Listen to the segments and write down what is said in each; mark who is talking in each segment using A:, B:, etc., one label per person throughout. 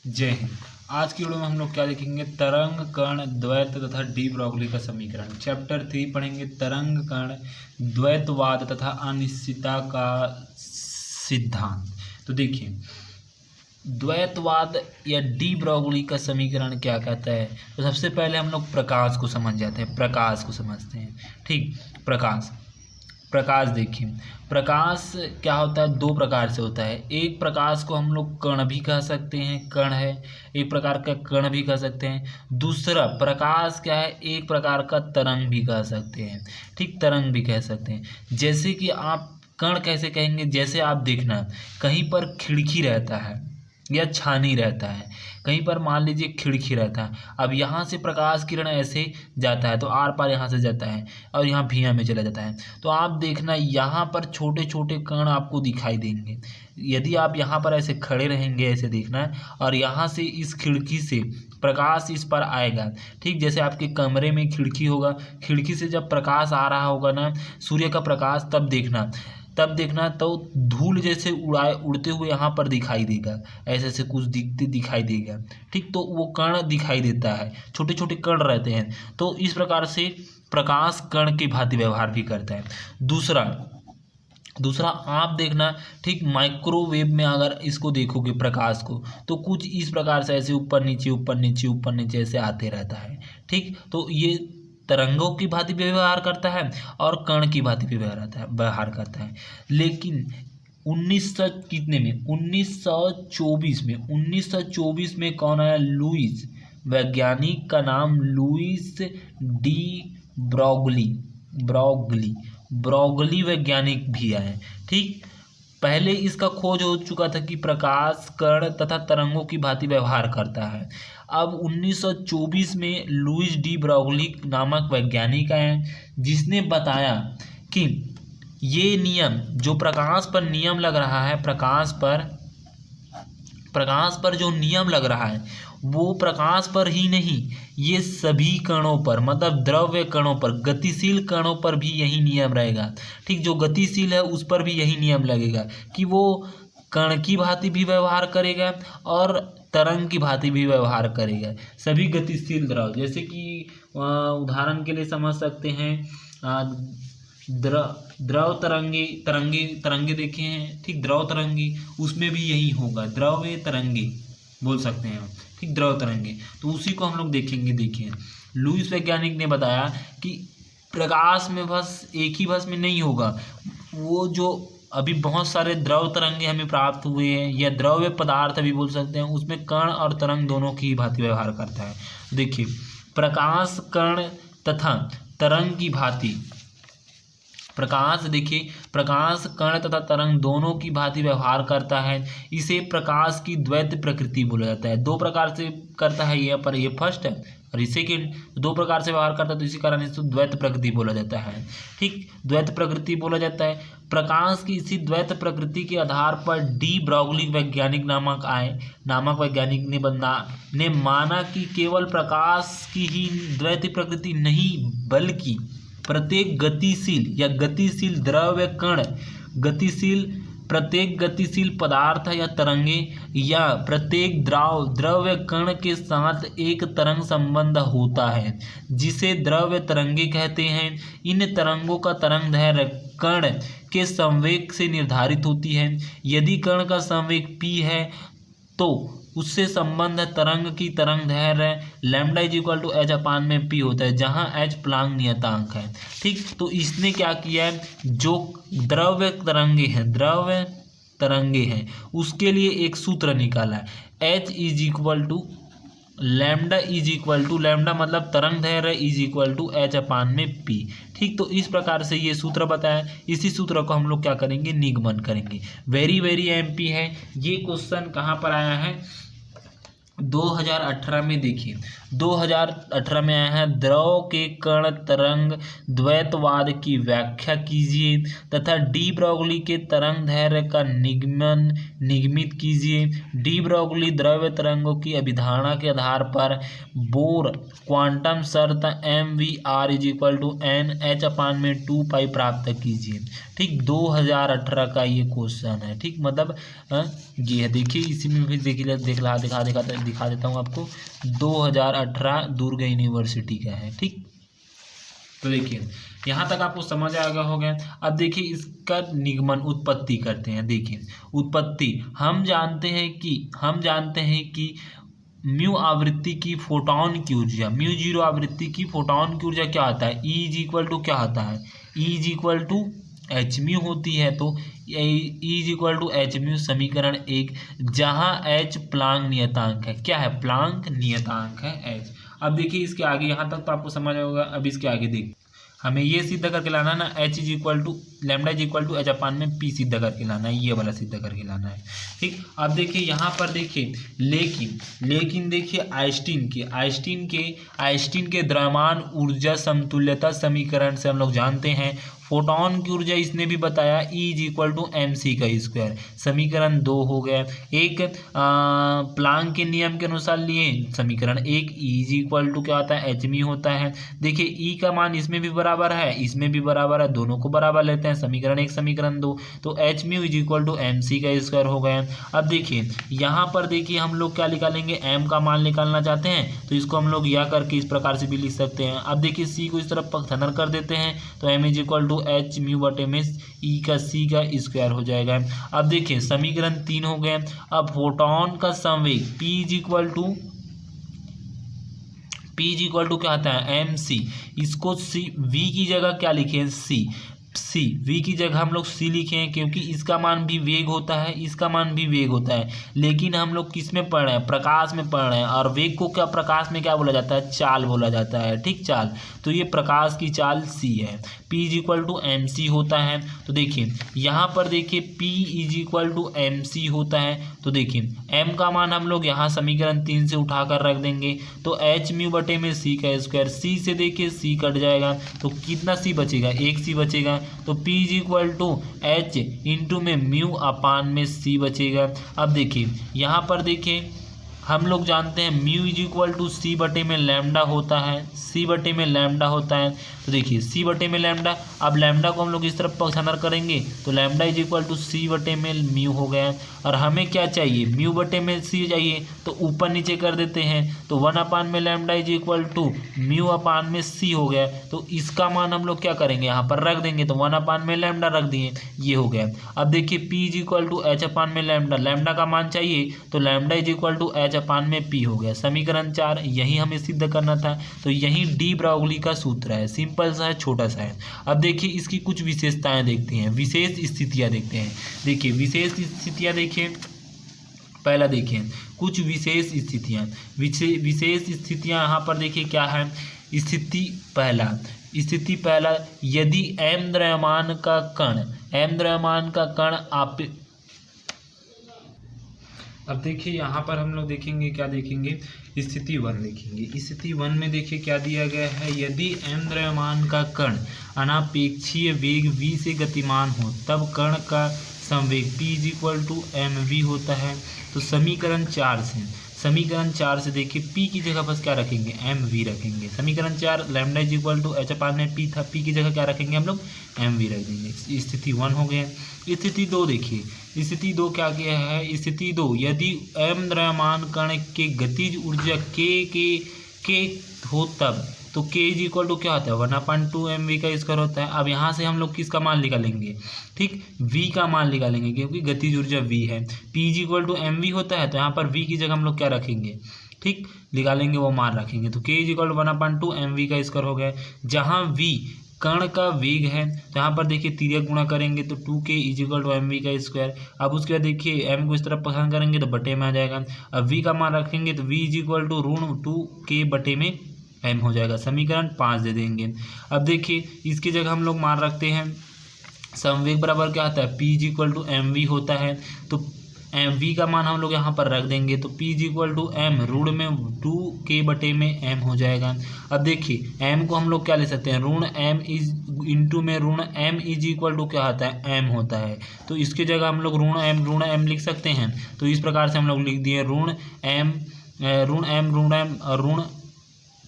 A: जय हिंद। आज की वीडियो में हम लोग क्या देखेंगे, तरंग कण द्वैत तथा डी ब्रोगली का समीकरण। चैप्टर 3 पढ़ेंगे, तरंग कण द्वैतवाद तथा अनिश्चितता का सिद्धांत। तो देखिए, द्वैतवाद या डी ब्रोगली का समीकरण क्या कहता है। तो सबसे पहले हम लोग प्रकाश को समझ जाते हैं, प्रकाश को समझते हैं। ठीक, प्रकाश देखिए, प्रकाश क्या होता है, दो प्रकार से होता है। एक प्रकाश को हम लोग कण भी कह सकते हैं, कण है, एक प्रकार का कण भी कह सकते हैं। दूसरा प्रकाश क्या है, एक प्रकार का तरंग भी कह सकते हैं। ठीक, तरंग भी कह सकते हैं। जैसे कि आप कण कैसे कहेंगे, जैसे आप देखना कहीं पर खिड़की रहता है या छानी रहता है, कहीं पर मान लीजिए खिड़की रहता है। अब यहाँ से प्रकाश किरण ऐसे जाता है तो आर पार यहाँ से जाता है और यहाँ भुइयां में चला जाता है। तो आप देखना यहाँ पर छोटे छोटे कण आपको दिखाई देंगे। यदि आप यहाँ पर ऐसे खड़े रहेंगे, ऐसे देखना है, और यहाँ से इस खिड़की से प्रकाश इस पर आएगा। ठीक, जैसे आपके कमरे में खिड़की होगा, खिड़की से जब प्रकाश आ रहा होगा ना, सूर्य का प्रकाश, तब देखना तो धूल जैसे उड़ते हुए यहाँ पर दिखाई देगा, ऐसे ऐसे कुछ दिखाई देगा। ठीक, तो वो कण दिखाई देता है, छोटे छोटे कण रहते हैं। तो इस प्रकार से प्रकाश कण की भांति व्यवहार भी करता है। दूसरा आप देखना, ठीक, माइक्रोवेव में अगर इसको देखोगे प्रकाश को, तो कुछ इस प्रकार से ऐसे ऊपर नीचे ऊपर नीचे ऊपर नीचे ऐसे आते रहता है। ठीक, तो ये तरंगों की भांति भी व्यवहार करता है और कण की भांति भी व्यवहार करता है। लेकिन 1924 में कौन आया, लुईस, वैज्ञानिक का नाम लुईस डी ब्रोगली वैज्ञानिक भी आए। ठीक, पहले इसका खोज हो चुका था कि प्रकाश कण तथा तरंगों की भांति व्यवहार करता है। अब 1924 में लुईस डी ब्रोगली नामक वैज्ञानिक आए, जिसने बताया कि ये नियम जो प्रकाश पर नियम लग रहा है, प्रकाश पर जो नियम लग रहा है वो प्रकाश पर ही नहीं, ये सभी कणों पर, मतलब द्रव्य कणों पर, गतिशील कणों पर भी यही नियम रहेगा। ठीक, जो गतिशील है उस पर भी यही नियम लगेगा कि वो कण की भांति भी व्यवहार करेगा और तरंग की भांति भी व्यवहार करेगा। सभी गतिशील द्रव, जैसे कि उदाहरण के लिए समझ सकते हैं, द्रव तरंगे देखे हैं। ठीक, द्रव तरंगे, उसमें भी यही होगा, द्रव्य तरंगे बोल सकते हैं। ठीक, द्रव तरंगे, तो उसी को हम लोग देखेंगे। देखिए, लुईस वैज्ञानिक ने बताया कि प्रकाश में बस एक ही बस में नहीं होगा, वो जो अभी बहुत सारे द्रव तरंगे हमें प्राप्त हुए हैं या द्रव्य पदार्थ भी बोल सकते हैं, उसमें कण और तरंग दोनों की भांति व्यवहार करता है। देखिए, प्रकाश कण तथा तरंग की भांति, प्रकाश कण तथा तरंग दोनों की भांति व्यवहार करता है। इसे प्रकाश की द्वैत प्रकृति बोला जाता है। दो प्रकार से करता है ये, पर ये फर्स्ट है और ये सेकेंड, दो प्रकार से व्यवहार करता है, तो इसी कारण इसको द्वैत प्रकृति बोला जाता है। ठीक, द्वैत प्रकृति बोला जाता है। प्रकाश की इसी द्वैत प्रकृति के आधार पर डी ब्रोगली वैज्ञानिक नामक वैज्ञानिक ने माना कि केवल प्रकाश की ही द्वैत प्रकृति नहीं, बल्कि प्रत्येक गतिशील द्रव्य कण, प्रत्येक गतिशील पदार्थ या तरंगे या प्रत्येक द्रव्य कण के साथ एक तरंग संबंध होता है, जिसे द्रव्य तरंगे कहते हैं। इन तरंगों का तरंग दैर्ध्य कण के संवेग से निर्धारित होती है। यदि कण का संवेग p है तो उससे संबंध तरंग की तरंग दैर्ध्य लैम्डा =h/p होता है, जहां h प्लांक नियतांक है। ठीक, तो इसने क्या किया है, जो द्रव्य तरंगे हैं उसके लिए एक सूत्र निकाला है, h लैम्डा मतलब तरंग दैर्ध्य h/p। ठीक, तो इस प्रकार से ये सूत्र बताया। इसी सूत्र को हम लोग क्या करेंगे, निगमन करेंगे। वेरी MP है ये क्वेश्चन। कहाँ पर आया है, 2018 में देखिए 2018 में आया है, द्रव के कण तरंग द्वैतवाद की व्याख्या कीजिए तथा डी ब्रोगली के तरंग दैर्घ्य का निगमित कीजिए। डी ब्रोगली द्रव्य तरंगों की अभिधारणा के आधार पर बोर क्वांटम शर्त MV r = NH/2π प्राप्त कीजिए। ठीक, 2018 का ये क्वेश्चन है। ठीक, मतलब ये है, देखिए इसी में भी देखिए दिखा देता हूँ आपको। 2018 दुर्ग यूनिवर्सिटी का है। ठीक, तो देखिए यहाँ तक आपको समझ आ गया होगा। अब देखिए इसका निगमन उत्पत्ति करते हैं। देखिए उत्पत्ति हम जानते हैं कि म्यू आवृत्ति की फोटोन की ऊर्जा, μ0 आवृत्ति की फोटोन की ऊर्जा क्या आता है, E क्या आता है, E hμ होती है। तो E hμ समीकरण 1, जहाँ h प्लांक नियतांक है। क्या है, प्लांक नियतांक है h। अब देखिए इसके आगे, यहाँ तक तो आपको समझ आएगा। अब इसके आगे देखिए हमें ये सिद्ध करके लाना है ना, h λ h/p सिद्ध करके लाना है, ये वाला सिद्ध करके लाना है। ठीक, अब देखिए यहाँ पर देखिए लेकिन देखिए आइंस्टीन के द्रव्यमान ऊर्जा समतुल्यता समीकरण से हम लोग जानते हैं फोटोन की ऊर्जा इसने भी बताया E = mc²। समीकरण 2 हो गया। एक प्लांक के नियम के अनुसार लिए समीकरण 1, E क्या होता है, hμ होता है। देखिए E का मान इसमें भी बराबर है, इसमें भी बराबर है, दोनों को बराबर लेते हैं, समीकरण 1 समीकरण 2। तो hμ = mc² हो गया। अब देखिए यहाँ पर देखिए हम लोग क्या निकालेंगे, m का मान निकालना चाहते हैं तो इसको हम लोग या करके इस प्रकार से भी लिख सकते हैं। अब देखिए c को इस तरफ पक्षांतर कर देते हैं तो m = hμ/में E का c का स्क्वायर हो जाएगा। अब देखिए समीकरण 3 हो गए। अब फोटोन का संवेग P क्या आता है, mc। इसको v की जगह क्या लिखे, v की जगह हम लोग c लिखे हैं, क्योंकि इसका मान भी वेग होता है, इसका मान भी वेग होता है। लेकिन हम लोग किस में पढ़ रहे हैं, प्रकाश में पढ़ रहे हैं, और वेग को क्या प्रकाश में क्या बोला जाता है, चाल बोला जाता है। ठीक, चाल। तो ये प्रकाश की चाल c है। P = mc होता है। तो देखिए यहाँ पर देखिए P = mc होता है। तो देखिए m का मान हम लोग यहाँ समीकरण 3 से उठाकर रख देंगे तो hμ/में c का स्क्वायर, c से देखिए c कट जाएगा तो कितना c बचेगा, 1 c बचेगा। तो P = h इंटू में μ/में c बचेगा। अब देखिए यहाँ पर देखिए हम लोग जानते हैं μ c/में लैम्डा होता है, c/में लैम्डा होता है। तो देखिए c/में लैम्डा, अब लैम्डा को हम लोग इस तरफ पक्षांतर करेंगे तो लैम्डा c/में μ हो गया। और हमें क्या चाहिए, μ/में c चाहिए तो ऊपर नीचे कर देते हैं तो 1/में लैम्डा μ/में c हो गया। तो इसका मान हम लोग क्या करेंगे, यहाँ पर रख देंगे तो 1/में लैम्डा रख दिए, ये हो गया। अब देखिए P = h/में लैम्डा का मान चाहिए तो लैम्डा h/में p हो गया। समीकरण 4, यही हमें सिद्ध करना था। तो यही डी ब्रोगली का सूत्र है, सिंपल सा है, छोटा सा है। अब देखिए इसकी कुछ विशेषताएं देखते हैं, विशेष स्थितियां देखते हैं। देखिए विशेष स्थितियां देखिए, पहला देखिए कुछ विशेष स्थितियां यहाँ पर देखिए क्या है। स्थिति पहला, यदि m द्रव्यमान का कण आप, अब देखिए यहाँ पर हम लोग देखेंगे, क्या देखेंगे, स्थिति 1 देखेंगे। स्थिति 1 में देखिए क्या दिया गया है, यदि m द्रव्यमान का कण अनापेक्षीय वेग v से गतिमान हो तब कण का संवेग P = mv होता है। तो समीकरण 4 से देखिए P की जगह बस क्या रखेंगे, mv रखेंगे। समीकरण 4, लैम्डा h/में P था, P की जगह क्या रखेंगे हम लोग, mv रख देंगे। स्थिति 1 हो गया। स्थिति 2 देखिए, स्थिति 2 क्या किया है, स्थिति 2, यदि m द्रव्यमान कण के गतिज ऊर्जा k हो तब, तो k = क्या होता है, 1/2 mv का स्क्वायर होता है। अब यहाँ से हम लोग किसका मान निकालेंगे, ठीक, v का मान निकालेंगे, क्योंकि गतिज ऊर्जा v है। P = mv होता है तो यहाँ पर v की जगह हम लोग क्या रखेंगे, ठीक, निकालेंगे, वो मान रखेंगे। तो k = 1/2 mv का स्क्वायर हो गया। जहाँ v कण का वेग है तो यहाँ पर देखिए तिर्यक गुणा करेंगे तो 2k = mv का स्क्वायर। अब उसके बाद देखिए m को इस तरफ पसंद करेंगे तो बटे में आ जाएगा। अब v का मान रखेंगे तो v = √2k में m हो जाएगा। समीकरण 5 दे देंगे। अब देखिए इसकी जगह हम लोग मान रखते हैं संवेग बराबर क्या आता है, P = mv होता है। तो एम वी का मान हम लोग यहाँ पर रख देंगे, तो P is equal to M ऋण में 2k बटे में एम हो जाएगा। अब देखिए एम को हम लोग क्या ले सकते हैं, ऋण एम इज इंटू में ऋण एम इज इक्वल टू क्या होता है, एम होता है। तो इसकी जगह हम लोग ऋण एम लिख सकते हैं। तो इस प्रकार से हम लोग लिख दिए ऋण एम ऋण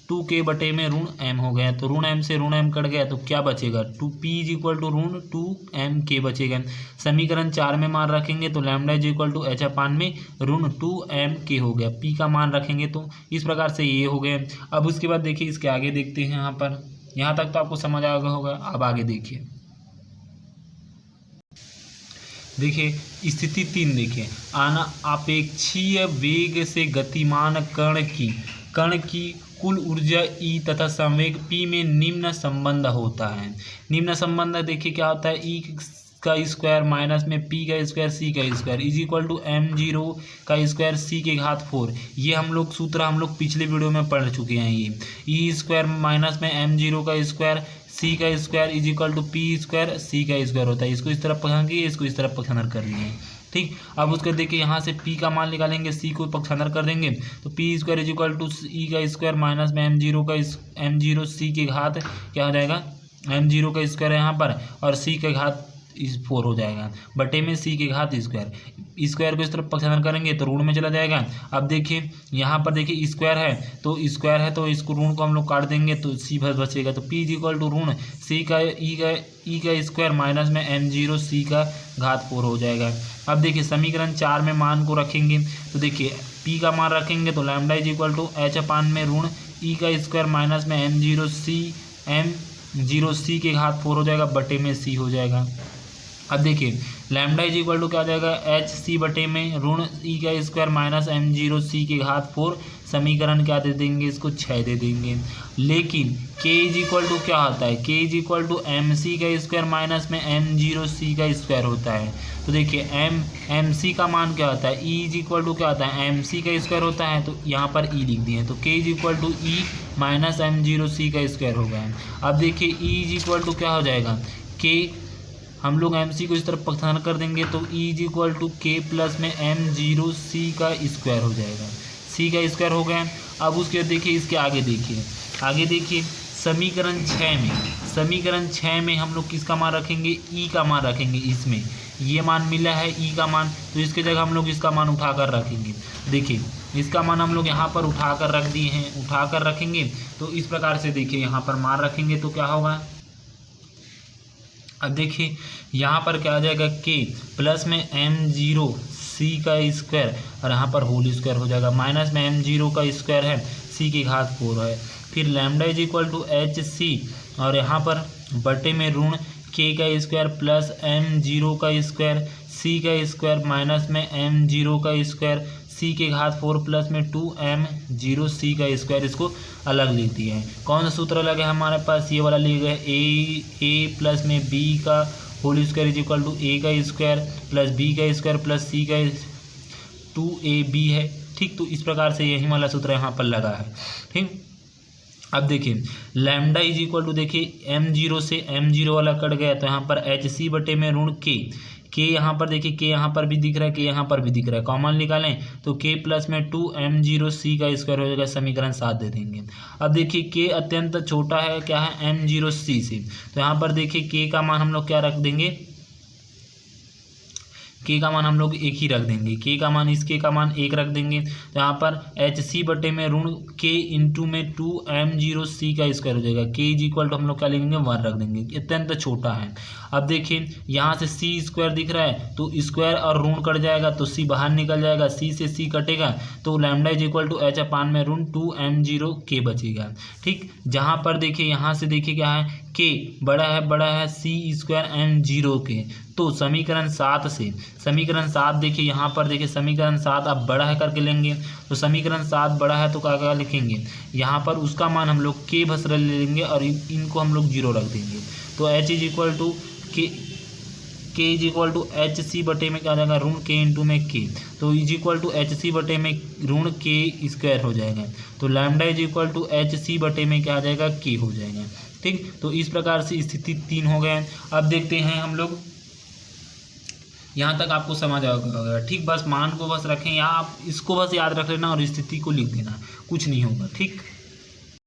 A: 2k बटे में ऋण एम हो गया। तो ऋण एम से ऋण एम कट गया तो क्या बचेगा, 2p इज इक्वल टू ऋण 2mk बचेगा। समीकरण 4 में मान रखेंगे तो lambda is equal to h upon में ऋण 2mk हो गया। p का मान रखेंगे तो इस प्रकार से ये हो गया। अब उसके बाद देखिए इसके आगे देखते हैं। यहाँ तक तो आपको समझ आ गया होगा। अब आगे देखिए स्थिति 3 देखिए, अनापेक्षीय वेग से गतिमान कण की कुल ऊर्जा E तथा संवेग P में निम्न संबंध होता है। निम्न संबंध देखिए क्या होता है, E का स्क्वायर माइनस में P का स्क्वायर C का square is equal to m0 का स्क्वायर C के घात 4। ये हम लोग सूत्र हम लोग पिछले वीडियो में पढ़ चुके हैं। ये E स्क्वायर माइनस में m0 का स्क्वायर C का square is equal to P square C का स्क्वायर होता है। इसको इस तरफ पकड़ेंगे, इसको इस तरफ पकड़ कर लिए, ठीक। अब उसके देखिए यहाँ से P का मान निकालेंगे, C को पक्षांतर कर देंगे तो P square is equal to E का स्क्वायर माइनस में m0 C के घात क्या हो जाएगा, m0 का स्क्वायर है यहाँ पर और C के घात 4 हो जाएगा बटे में C के घात स्क्वायर को इस तरफ पक्षांतर करेंगे तो ऋण में चला जाएगा। अब देखिए यहाँ पर देखिए स्क्वायर है तो इसको ऋण को हम लोग काट देंगे तो C बचेगा। तो P इज इक्वल टू ऋण C का E का स्क्वायर माइनस में m0 C का घात 4 हो जाएगा। अब देखिए समीकरण 4 में मान को रखेंगे तो देखिए P का मान रखेंगे तो lambda is equal to h upon में ऋण E का स्क्वायर माइनस में m0 C के घात 4 हो जाएगा बटे में C हो जाएगा। अब देखिए लैम्डा इज इक्वल टू क्या हो जाएगा, एच सी बटे में ऋण ई का स्क्वायर माइनस m0 C के घात 4। समीकरण क्या दे देंगे, इसको 6 दे देंगे। लेकिन k इज इक्वल टू क्या होता है, k is equal to MC का स्क्वायर माइनस में m0 C का स्क्वायर होता है। तो देखिए MC का मान क्या होता है, E इज इक्वल टू क्या होता है, MC का स्क्वायर होता है। तो यहाँ पर E लिख दिए तो k is equal to E minus m0 C का स्क्वायर हो गया। अब देखिए E इज इक्वल टू क्या हो जाएगा, k हम लोग MC को इस तरफ पक्षांतर कर देंगे तो E is equal to k plus में m0 C का स्क्वायर हो जाएगा, C का स्क्वायर हो गया। अब उसके देखिए इसके आगे देखिए समीकरण 6 में हम लोग किसका मान रखेंगे, E का मान रखेंगे। इसमें ये मान मिला है E का मान, तो इसके जगह हम लोग इसका मान उठाकर रखेंगे। देखिए इसका मान हम लोग यहाँ पर उठाकर रख दिए हैं, उठाकर रखेंगे तो इस प्रकार से देखिए यहाँ पर मान रखेंगे तो क्या होगा। अब देखिए यहाँ पर क्या आ जाएगा, k प्लस में m0 C का स्क्वायर और यहाँ पर होल स्क्वायर हो जाएगा माइनस में m0 का स्क्वायर है C की घात 4 है। फिर lambda is equal to HC और यहाँ पर बटे में ऋण k का स्क्वायर प्लस m0 का स्क्वायर C का स्क्वायर माइनस में m0 का स्क्वायर C के घात 4 प्लस में 2m0 C का स्क्वायर। इसको अलग लिख दिए हैं। कौन सा सूत्र अलग है हमारे पास, ये वाला लिख गए a प्लस में b का whole square is equal to a का स्क्वायर प्लस b का स्क्वायर प्लस c का 2ab है, ठीक। तो इस प्रकार से यही वाला सूत्र यहाँ पर लगा है, ठीक। अब देखिए लैम्डा इज इक्वल टू देखिए m0 से m0 वाला कट गया तो यहाँ पर HC बटे में ऋण k यहाँ पर देखिए k यहाँ पर भी दिख रहा है, k यहाँ पर भी दिख रहा है, कॉमन निकालें तो k प्लस में 2m0 C का स्क्वायर हो जाएगा। समीकरण 7 दे देंगे। अब देखिए k अत्यंत छोटा है क्या है, m0 C से, तो यहाँ पर देखिए k का मान हम लोग क्या रख देंगे, k का मान हम लोग 1 ही रख देंगे, k का मान इसके का मान 1 रख देंगे। तो यहाँ पर HC बटे में ऋण k इंटू में 2m0 C का स्क्वायर हो जाएगा। k इज इक्वल टू हम लोग क्या लिखेंगे, 1 रख देंगे, अत्यंत छोटा है। अब देखिए यहाँ से C स्क्वायर दिख रहा है तो स्क्वायर और ऋण कट जाएगा तो C बाहर निकल जाएगा, C से C कटेगा तो lambda is equal to h upon में ऋण 2m0 k बचेगा, ठीक। जहाँ पर देखिए यहाँ से देखिए क्या है, k बड़ा है C स्क्वायर m0 के। तो समीकरण 7 देखिए यहाँ पर देखिए समीकरण 7 आप बड़ा है करके लेंगे तो समीकरण 7 बड़ा है तो क्या लिखेंगे, यहाँ पर उसका मान हम लोग k बस ले लेंगे और इनको हम लोग 0 रख देंगे। तो h is equal to k is equal to H C बटे में क्या आ जाएगा, ऋण k इंटू में k। तो is equal to H C बटे में ऋण k स्क्वायर हो जाएगा। तो lambda is equal to H C बटे में क्या आ जाएगा, k हो जाएगा, ठीक। तो इस प्रकार से स्थिति 3 हो गए। अब देखते हैं हम लोग यहाँ तक आपको समझ आ गया। ठीक, बस मान को बस रखें या आप इसको बस याद रख लेना और स्थिति को लिख देना, कुछ नहीं होगा। ठीक।